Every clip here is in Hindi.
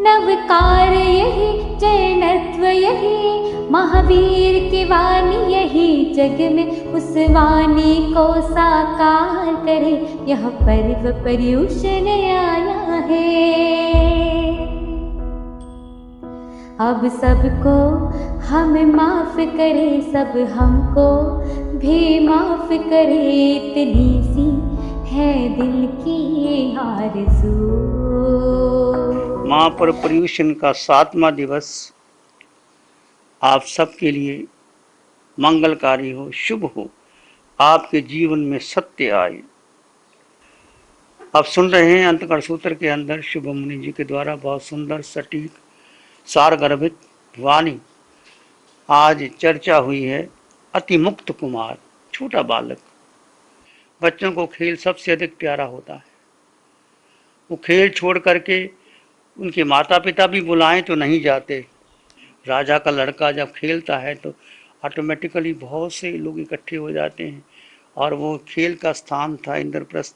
नवकार यही जयनत्व यही महावीर की वाणी यही जग में उस वाणी को साकार करे यह पर्व पर्युषण आया है। अब सबको हमें माफ करे सब हमको भी माफ करे इतनी सी है दिल की आरज़ू। महापर्व पर्युषण का 7वां दिवस आप सबके लिए मंगलकारी हो, शुभ हो, आपके जीवन में सत्य आए। आप सुन रहे हैं अंतकर्ण सूत्र के अंदर शुभ मुनि जी के द्वारा बहुत सुंदर सटीक सार गर्भित वाणी आज चर्चा हुई है। अति मुक्त कुमार, छोटा बालक। बच्चों को खेल सबसे अधिक प्यारा होता है। वो खेल छोड़ करके उनके माता पिता भी बुलाएं तो नहीं जाते। राजा का लड़का जब खेलता है तो ऑटोमेटिकली बहुत से लोग इकट्ठे हो जाते हैं और वो खेल का स्थान था इंद्रप्रस्थ,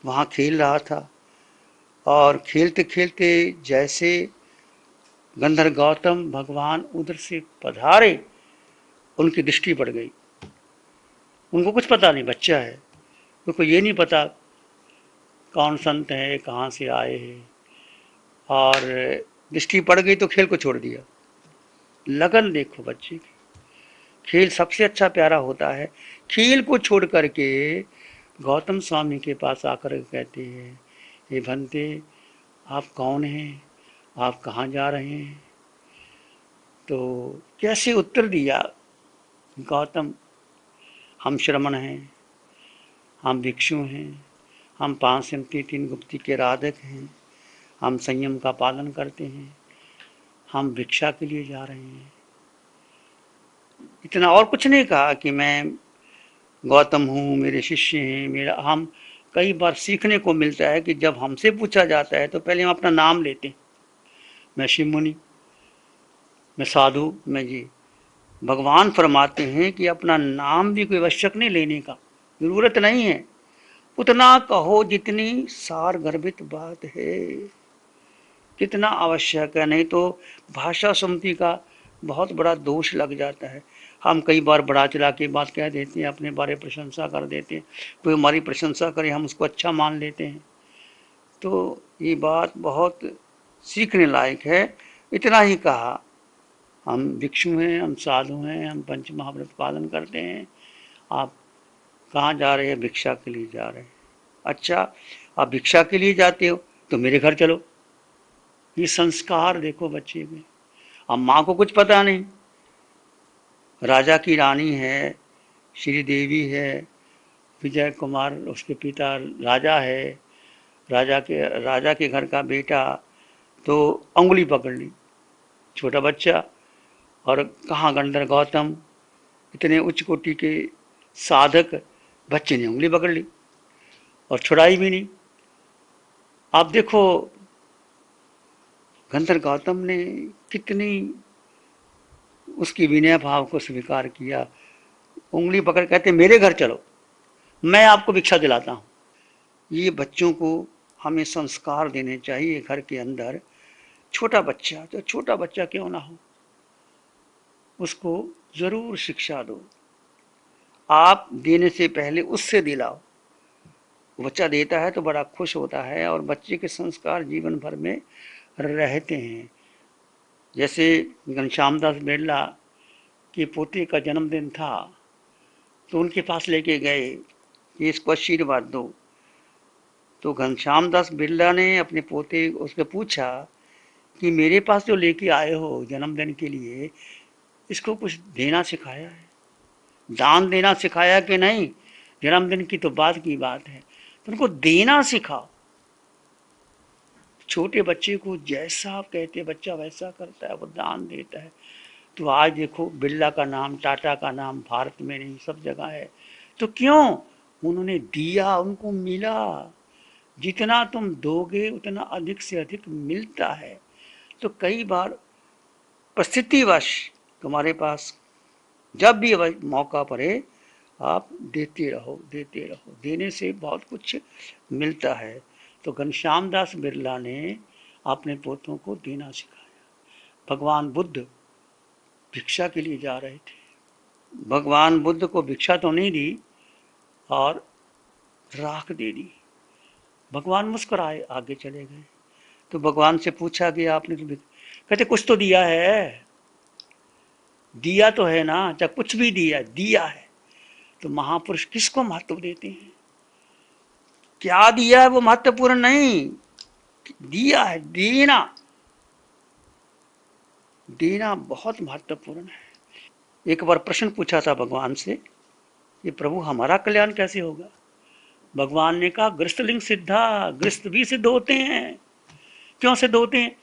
वहाँ खेल रहा था और खेलते खेलते जैसे गंधर्व गौतम भगवान उधर से पधारे उनकी दृष्टि पड़ गई। उनको कुछ पता नहीं, बच्चा है, उनको ये नहीं पता कौन संत है, कहाँ से आए हैं, और दृष्टि पड़ गई तो खेल को छोड़ दिया। लगन देखो बच्चे की, खेल सबसे अच्छा प्यारा होता है। खेल को छोड़ करके गौतम स्वामी के पास आकर कहते हैं, हे भंते आप कौन हैं, आप कहाँ जा रहे हैं? तो कैसे उत्तर दिया गौतम, हम श्रमण हैं, हम भिक्षु हैं, हम 5 सिमती 3 गुप्ती के राधक हैं, हम संयम का पालन करते हैं, हम भिक्षा के लिए जा रहे हैं। इतना और कुछ नहीं कहा कि मैं गौतम हूँ, मेरे शिष्य हैं, मेरा। हम कई बार सीखने को मिलता है कि जब हमसे पूछा जाता है तो पहले हम अपना नाम लेते हैं, मैं शिव मुनि, मैं साधु, मैं जी। भगवान फरमाते हैं कि अपना नाम भी कोई आवश्यक नहीं लेने का, जरूरत नहीं है, उतना कहो जितनी सार गर्भित बात है, कितना आवश्यक है। नहीं तो भाषा सुमति का बहुत बड़ा दोष लग जाता है। हम कई बार बड़ा चला के बात कह देते हैं, अपने बारे प्रशंसा कर देते हैं, कोई हमारी प्रशंसा करे हम उसको अच्छा मान लेते हैं। तो ये बात बहुत सीखने लायक है। इतना ही कहा, हम भिक्षु हैं, हम साधु हैं, हम पंच महाव्रत पालन करते हैं। आप कहाँ जा रहे हैं? भिक्षा के लिए जा रहे हैं। अच्छा, आप भिक्षा के लिए जाते हो तो मेरे घर चलो। ये संस्कार देखो बच्चे में। अब माँ को कुछ पता नहीं, राजा की रानी है, श्रीदेवी है, विजय कुमार उसके पिता राजा है, राजा के घर का बेटा, तो उंगली पकड़ ली, छोटा बच्चा। और कहाँ गंधर्व गौतम, इतने उच्च कोटि के साधक, बच्चे ने उंगली पकड़ ली और छुड़ाई भी नहीं। आप देखो गंधर्व गौतम ने कितनी उसकी विनय भाव को स्वीकार किया। उंगली पकड़ कहते मेरे घर चलो, मैं आपको भिक्षा दिलाता हूँ। ये बच्चों को हमें संस्कार देने चाहिए घर के अंदर। छोटा बच्चा, तो छोटा बच्चा क्यों ना हो, उसको जरूर शिक्षा दो। आप देने से पहले उससे दिलाओ। बच्चा देता है तो बड़ा खुश होता है और बच्चे के संस्कार जीवन भर में रहते हैं। जैसे घनश्याम दास बिरला के पोते का जन्मदिन था तो उनके पास लेके गए कि इसको आशीर्वाद दो। तो घनश्याम दास बिरला ने अपने पोते उससे पूछा कि मेरे पास जो लेके आए हो जन्मदिन के लिए, इसको कुछ देना सिखाया है, दान देना सिखाया कि नहीं? जन्मदिन की तो बाद की बात है, तो उनको देना सिखाओ। छोटे बच्चे को जैसा आप कहते बच्चा वैसा करता है, वो दान देता है। तो आज देखो बिरला का नाम, टाटा का नाम भारत में नहीं सब जगह है। तो क्यों? उन्होंने दिया, उनको मिला। जितना तुम दोगे उतना अधिक से अधिक मिलता है। तो कई बार परिस्थितिवश तुम्हारे पास जब भी मौका पड़े आप देते रहो, देते रहो। देने से बहुत कुछ मिलता है। तो घनश्याम दास बिरला ने अपने पोतों को देना सिखाया। भगवान बुद्ध भिक्षा के लिए जा रहे थे, भगवान बुद्ध को भिक्षा तो नहीं दी और राख दे दी। भगवान मुस्कुराए, आगे चले गए। तो भगवान से पूछा गया आपने तो, कहते कुछ तो दिया है, दिया तो है ना, चाहे कुछ भी दिया है। तो महापुरुष किसको महत्व देते हैं? क्या दिया है वो महत्वपूर्ण नहीं, दिया है, देना, देना बहुत महत्वपूर्ण है। एक बार प्रश्न पूछा था भगवान से, ये प्रभु हमारा कल्याण कैसे होगा? भगवान ने कहा गृहस्थलिंग सिद्धा, गृहस्थ भी सिद्ध होते हैं। क्यों सिद्ध होते हैं?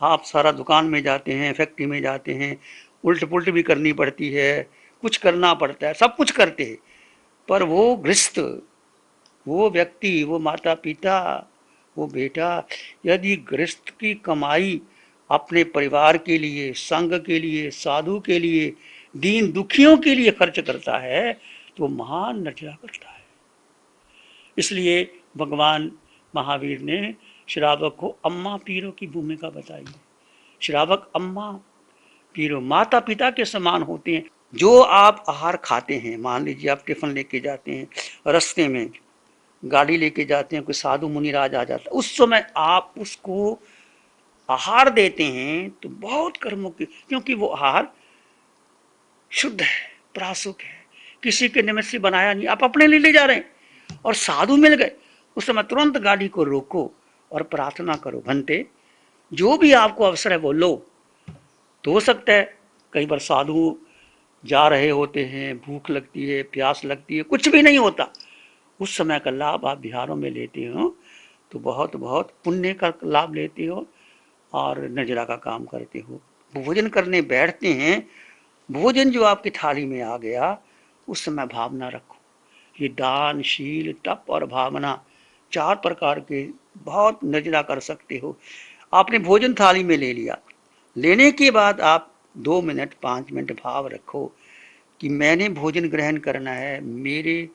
आप सारा दुकान में जाते हैं, फैक्ट्री में जाते हैं, उल्ट पुल्ट भी करनी पड़ती है, कुछ करना पड़ता है, सब कुछ करते हैं, पर वो गृहस्थ, वो व्यक्ति, वो माता पिता, वो बेटा यदि गृहस्थ की कमाई अपने परिवार के लिए, संघ के लिए, साधु के लिए, दीन दुखियों के लिए खर्च करता है तो महान नर्जरा करता है। इसलिए भगवान महावीर ने श्रावक को अम्मा पीरों की भूमिका बताई है। श्रावक अम्मा पीरो, माता पिता के समान होते हैं। जो आप आहार खाते हैं, मान लीजिए आप टिफिन लेके जाते हैं, रास्ते में गाड़ी लेके जाते हैं, कोई साधु मुनिराज आ जाता है, उस समय आप उसको आहार देते हैं तो बहुत कर्मों की, क्योंकि वो आहार शुद्ध है, प्रासुक है, किसी के निमित्त से बनाया नहीं, आप अपने लिए ले जा रहे हैं। और साधु मिल गए, उस समय तुरंत गाड़ी को रोको और प्रार्थना करो, भंते जो भी आपको अवसर है वो लो। तो हो सकता है कई बार साधु जा रहे होते हैं, भूख लगती है, प्यास लगती है, कुछ भी नहीं होता, उस समय का लाभ आप बिहारों में लेते हो तो बहुत बहुत पुण्य का लाभ लेते हो और नजरा का काम करते हो। भोजन करने बैठते हैं, भोजन जो आपकी थाली में आ गया उस समय भावना रखो। ये दान, शील, तप और भावना 4 प्रकार के बहुत नजरा कर सकते हो। आपने भोजन थाली में ले लिया, लेने के बाद आप 2 मिनट 5 मिनट भाव रखो कि मैंने भोजन ग्रहण करना है, मेरे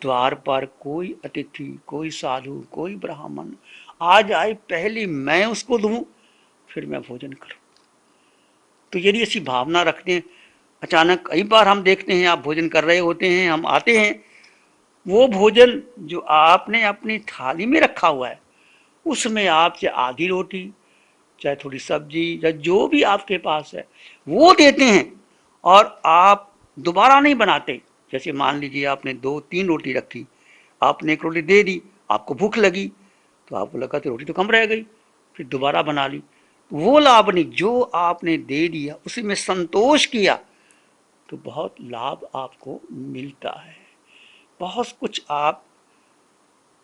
द्वार पर कोई अतिथि, कोई साधु, कोई ब्राह्मण आ जाए, पहले मैं उसको दूं, फिर मैं भोजन करूं। तो यदि ऐसी भावना रखते हैं, अचानक कई बार हम देखते हैं आप भोजन कर रहे होते हैं, हम आते हैं, वो भोजन जो आपने अपनी थाली में रखा हुआ है उसमें आप चाहे आधी रोटी, चाहे थोड़ी सब्जी, या जो भी आपके पास है वो देते हैं और आप दोबारा नहीं बनाते। जैसे मान लीजिए आपने 2-3 रोटी रखी, आपने 1 रोटी दे दी, आपको भूख लगी तो आपको लगा तो रोटी तो कम रह गई, फिर दोबारा बना ली। वो लाभ नहीं, जो आपने दे दिया उसी में संतोष किया तो बहुत लाभ आपको मिलता है। बहुत कुछ आप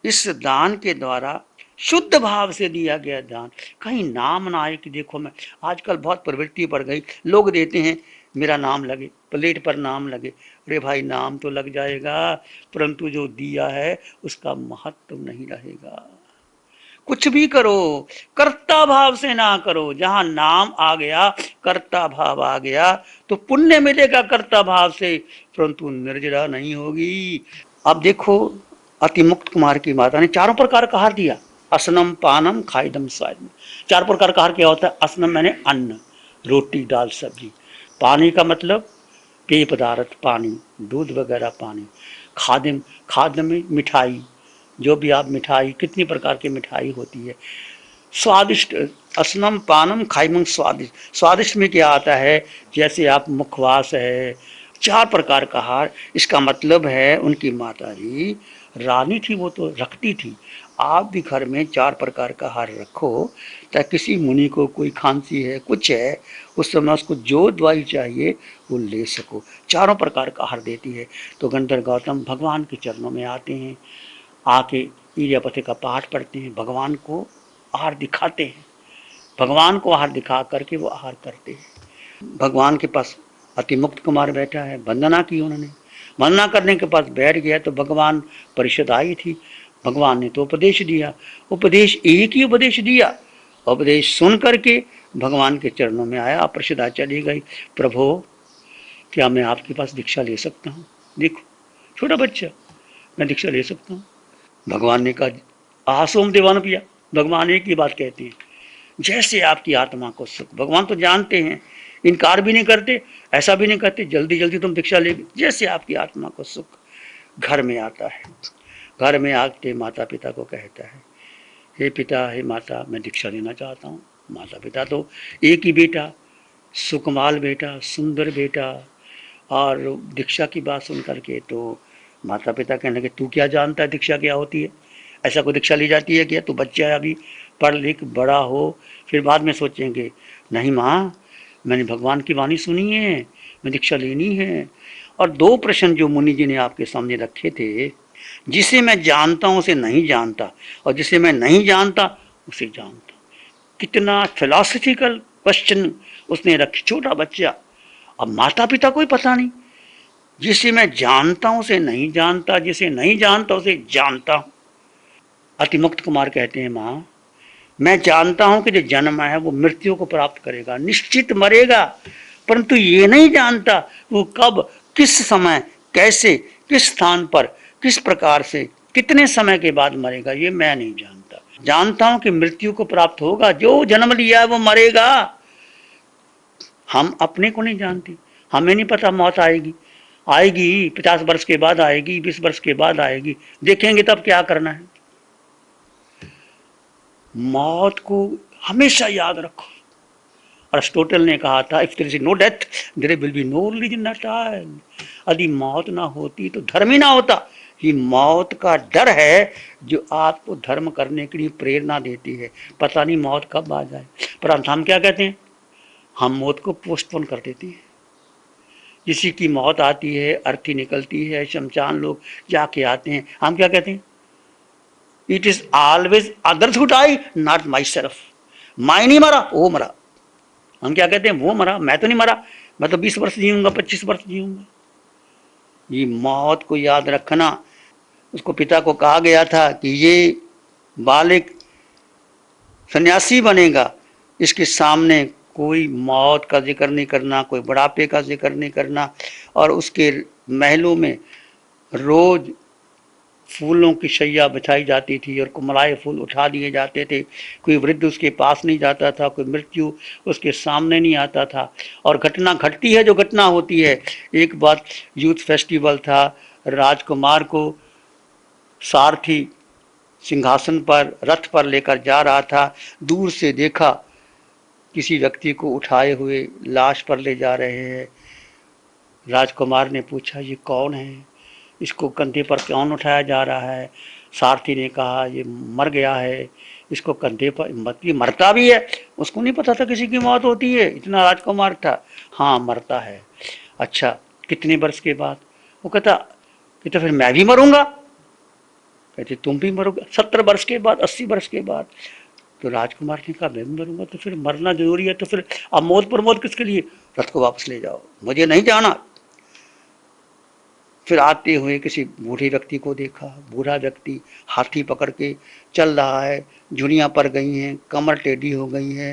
इस दान के द्वारा, शुद्ध भाव से दिया गया दान, कहीं नाम ना आए कि देखो मैं, आजकल बहुत प्रवृत्ति बढ़ गई, लोग देते हैं मेरा नाम लगे, प्लेट पर नाम लगे। अरे भाई नाम तो लग जाएगा परंतु जो दिया है उसका महत्व नहीं रहेगा। कुछ भी करो कर्ता भाव से ना करो, जहां नाम आ गया, कर्ता भाव आ गया तो पुण्य मिलेगा कर्ता भाव से, परंतु निर्जरा नहीं होगी। अब देखो अतिमुक्त कुमार की माता ने 4 प्रकार का आहार दिया, असनम पानम खाइदम स्वादम। 4 प्रकार का आहार क्या होता है? असनम मैंने अन्न, रोटी दाल सब्जी, पानी का मतलब पेय पदार्थ पानी, दूध वगैरह पानी, खादिम, खाद्य में मिठाई, जो भी आप मिठाई, कितनी प्रकार की मिठाई होती है, स्वादिष्ट, असनम पानम खाइमं स्वादिष्ट, स्वादिष्ट में क्या आता है, जैसे आप मुखवास है, 4 प्रकार का आहार। इसका मतलब है उनकी माता जी रानी थी, वो तो रखती थी। आप भी घर में 4 प्रकार का आहार रखो ताकि किसी मुनि को कोई खांसी है, कुछ है, उस समय उसको जो दवाई चाहिए वो ले सको। 4 प्रकार का आहार देती है। तो गंधर्व गौतम भगवान के चरणों में आते हैं, आके इर्यापथि का पाठ पढ़ते हैं, भगवान को आहार दिखाते हैं, भगवान को आहार दिखा करके वो आहार करते हैं। भगवान के पास अतिमुक्त कुमार बैठा है, वंदना की उन्होंने, वंदना करने के पास बैठ गया तो भगवान परिषद आई थी, भगवान ने तो उपदेश दिया, उपदेश एक ही उपदेश दिया, उपदेश सुन करके भगवान के चरणों में आया, परिषदा चली गई, प्रभु क्या मैं आपके पास दीक्षा ले सकता हूँ? देखो छोटा बच्चा, मैं दीक्षा ले सकता हूँ? भगवान ने कहा आसोम देवान पिया। भगवान एक ही बात कहते हैं, जैसे आपकी आत्मा को सुख। भगवान तो जानते हैं, इनकार भी नहीं करते, ऐसा भी नहीं कहते जल्दी जल्दी तुम दीक्षा ले। जैसे आपकी आत्मा को सुख घर में आता है, घर में आके माता पिता को कहता है, हे पिता, हे माता, मैं दीक्षा लेना चाहता हूँ। माता पिता तो एक ही बेटा, सुकमाल बेटा, सुंदर बेटा, और दीक्षा की बात सुन करके तो माता पिता कहने लगे, तू क्या जानता है दीक्षा क्या होती है? ऐसा कोई दीक्षा ली जाती है क्या? तू बच्चा है अभी, पढ़ लिख बड़ा हो, फिर बाद में सोचेंगे। नहीं माँ, मैंने भगवान की वाणी सुनी है, मैं दीक्षा लेनी है। और दो प्रश्न जो मुनि जी ने आपके सामने रखे थे, जिसे मैं जानता हूँ उसे नहीं जानता, और जिसे मैं नहीं जानता उसे जानता। कितना फिलॉसफिकल क्वेश्चन उसने रखे, छोटा बच्चा। अब माता पिता को ही पता नहीं, जिसे मैं जानता हूं उसे नहीं जानता, जिसे नहीं जानता उसे जानता हूं। अतिमुक्त कुमार कहते हैं, मां, मैं जानता हूं कि जो जन्म है वो मृत्यु को प्राप्त करेगा, निश्चित मरेगा, परंतु ये नहीं जानता वो कब, किस समय, कैसे, किस स्थान पर, किस प्रकार से, कितने समय के बाद मरेगा, ये मैं नहीं जानता। जानता हूं कि मृत्यु को प्राप्त होगा, जो जन्म लिया है वो मरेगा। हम अपने को नहीं जानते, हमें नहीं पता मौत आएगी, आएगी 50 वर्ष के बाद आएगी, 20 वर्ष के बाद आएगी, देखेंगे तब क्या करना है। मौत को हमेशा याद रखो। अरिस्टोटल ने कहा था, if there is no death there will be no religion at all. यदि मौत ना होती तो धर्म ही ना होता। ये मौत का डर है जो आपको धर्म करने के लिए प्रेरणा देती है। पता नहीं मौत कब आ जाए, पर हम क्या कहते हैं, हम मौत को पोस्टपोन कर देते हैं। किसी की मौत आती है, अर्थी निकलती है, शमशान लोग जाके आते हैं, हम क्या कहते हैं, it is always others who die, not myself. मैं नहीं मरा, वो मरा। हम क्या कहते हैं, वो मरा, मैं तो नहीं मरा, मैं तो 20 वर्ष जीऊंगा, 25 वर्ष जीऊंगा। ये मौत को याद रखना। उसको पिता को कहा गया था कि ये बालिक सन्यासी बनेगा, इसके सामने कोई मौत का जिक्र नहीं करना, कोई बुढ़ापे का जिक्र नहीं करना। और उसके महलों में रोज फूलों की शैया बिछाई जाती थी और कुमलाए फूल उठा दिए जाते थे। कोई वृद्ध उसके पास नहीं जाता था, कोई मृत्यु उसके सामने नहीं आता था। और घटना घटती है जो घटना होती है। एक बार यूथ फेस्टिवल था, राजकुमार को सारथी सिंहासन पर, रथ पर लेकर जा रहा था। दूर से देखा किसी व्यक्ति को उठाए हुए लाश पर ले जा रहे हैं। राजकुमार ने पूछा, ये कौन है, इसको कंधे पर कौन उठाया जा रहा है? सारथी ने कहा, ये मर गया है, इसको कंधे पर, ये मरता भी है। उसको नहीं पता था किसी की मौत होती है, इतना राजकुमार था। हाँ, मरता है। अच्छा, कितने वर्ष के बाद? वो कहता कि तो फिर मैं भी मरूंगा। कहते तुम भी मरोगे 70 वर्ष के बाद, 80 वर्ष के बाद। तो राजकुमार ने कहा, मैं भी मरूंगा। तो फिर मरना जरूरी है, तो फिर अब मौत पर मौत किसके लिए? रथ को वापस ले जाओ, मुझे नहीं जाना। फिर आते हुए किसी बूढ़े व्यक्ति को देखा। बूढ़ा व्यक्ति हाथी पकड़ के चल रहा है, झुर्रियां पड़ गई हैं, कमर टेढ़ी हो गई है।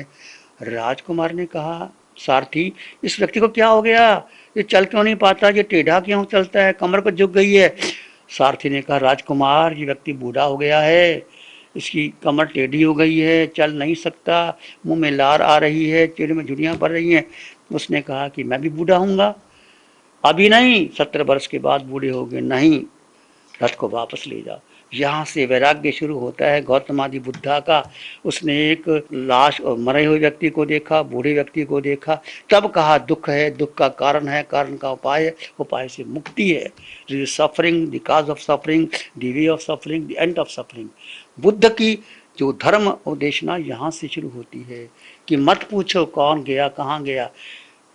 राजकुमार ने कहा, सारथी, इस व्यक्ति को क्या हो गया, ये चल क्यों नहीं पाता, ये टेढ़ा क्यों चलता है, कमर को झुक गई है। सारथी ने कहा, राजकुमार, ये व्यक्ति बूढ़ा हो गया है, इसकी कमर टेढ़ी हो गई है, चल नहीं सकता, मुंह में लार आ रही है, चेहरे में झुर्रियां पड़ रही हैं। उसने कहा कि मैं भी बूढ़ा हूँगा। अभी नहीं, 70 वर्ष के बाद बूढ़े हो गए। नहीं, रथ को वापस ले जाओ। यहाँ से वैराग्य शुरू होता है गौतम आदि बुद्धा का। उसने एक लाश और मरे हुए व्यक्ति को देखा, बूढ़े व्यक्ति को देखा, तब कहा दुख है, दुख का कारण है, कारण का उपाय है, उपाय से मुक्ति है। Suffering, the cause of suffering, the way of suffering, the end of suffering. Buddha की जो धर्म उपदेशना यहाँ से शुरू होती है कि मत पूछो कौन गया, कहाँ गया,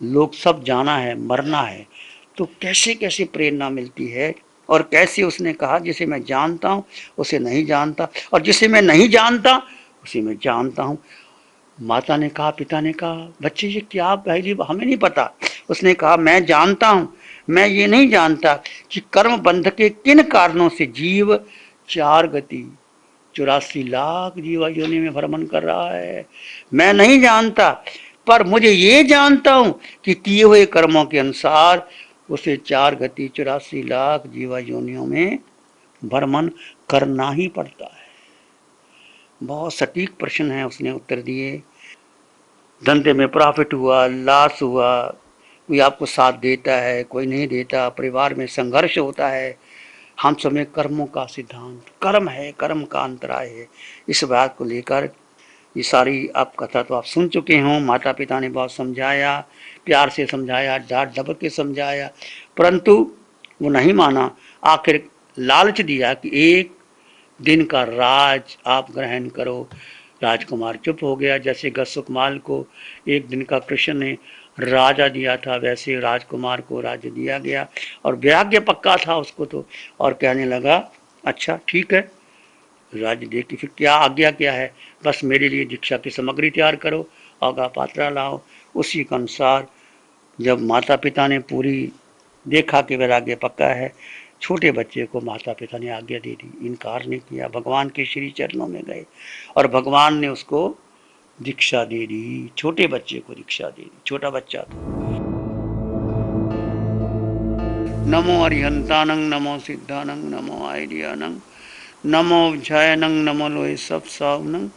लोग सब जाना है, मरना है। तो कैसे कैसे प्रेरणा मिलती है। और कैसे उसने कहा, जिसे मैं जानता हूँ उसे नहीं जानता, और जिसे मैं नहीं जानता उसे मैं जानता हूँ। माता ने कहा, पिता ने कहा, बच्चे ये क्या पहली हमें नहीं पता। उसने कहा, मैं जानता हूँ, मैं ये नहीं जानता कि कर्म बंध के किन कारणों से जीव 4 गति 84 लाख जीवा योनि में भ्रमण कर रहा है। मैं नहीं जानता, पर मुझे ये जानता हूँ कि किए हुए कर्मों के अनुसार उसे 4 गति 84 लाख जीवा योनियों में भ्रमण करना ही पड़ता है। बहुत सटीक प्रश्न है उसने उत्तर दिए। धंधे में प्रॉफिट हुआ, लॉस हुआ, कोई आपको साथ देता है, कोई नहीं देता, परिवार में संघर्ष होता है। हम सब में कर्मों का सिद्धांत, कर्म है, कर्म का अंतराय है। इस बात को लेकर ये सारी आप कथा तो आप सुन चुके हो। माता पिता ने बहुत समझाया, प्यार से समझाया, डांट डपट के समझाया, परंतु वो नहीं माना। आखिर लालच दिया कि एक दिन का राज आप ग्रहण करो। राजकुमार चुप हो गया। जैसे गसुकमाल को एक दिन का कृष्ण ने राजा दिया था, वैसे राजकुमार को राज्य दिया गया और वैराग्य पक्का था उसको तो। और कहने लगा अच्छा ठीक है, राज्य दे के फिर क्या आज्ञा क्या है, बस मेरे लिए दीक्षा की सामग्री तैयार करो, आगा पात्रा लाओ। उसी के अनुसार जब माता पिता ने पूरी देखा कि वैराग्य पक्का है, छोटे बच्चे को माता पिता ने आज्ञा दे दी, इनकार नहीं किया। भगवान के श्री चरणों में गए और भगवान ने उसको दीक्षा दे दी, छोटे बच्चे को दीक्षा दे दी। छोटा बच्चा था। नमो अरिहंतानंग, नमो सिद्धानंग, नमो आइडियानंग, नमो जयनंग, नमो लोय सब सावनंग,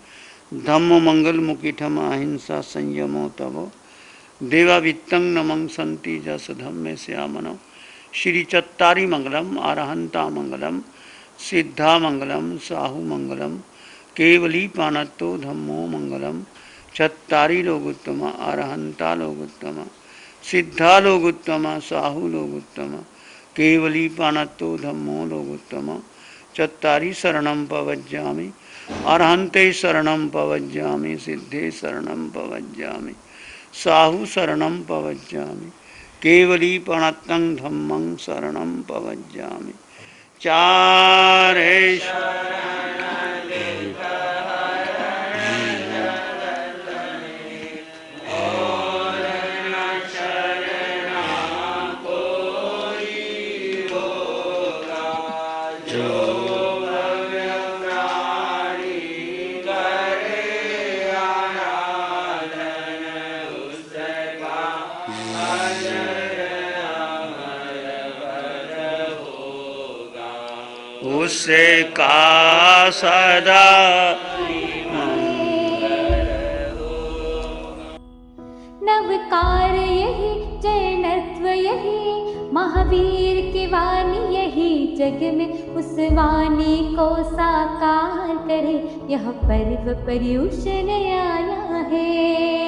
धम्मो मंगल मुकीठम अहिंसा संयमो तवो, देवावित्तंग नमं संति जस धम्मे श्यामनो, श्री चत्तारी मंगलम, अरहंता मंगलम, सिद्धा मंगलम, साहु मंगलम, केवली पानत्तो धम्मो मंगलम, चत्तारी लोगुत्तम, अरहंता लोगुत्तम, सिद्धा लोगुत्तम, साहु लोगुत्तम, केवली पानत्तो धम्मो लोगुत्तम, चत्तारी शरणं पवज्जामि, अरहंते शरणं पवज्जामि, सिद्धे शरणं पवज्जामि, साहु शरणं पवज्जामि, केवली प्रणतं धम्मं शरणं पवज्जामि। चारे उससे का सदा नवकार यही, जैनत्व यही, महावीर की वाणी यही, जग में उस वाणी को साकार करे, यह पर्व पर्युषण आया है।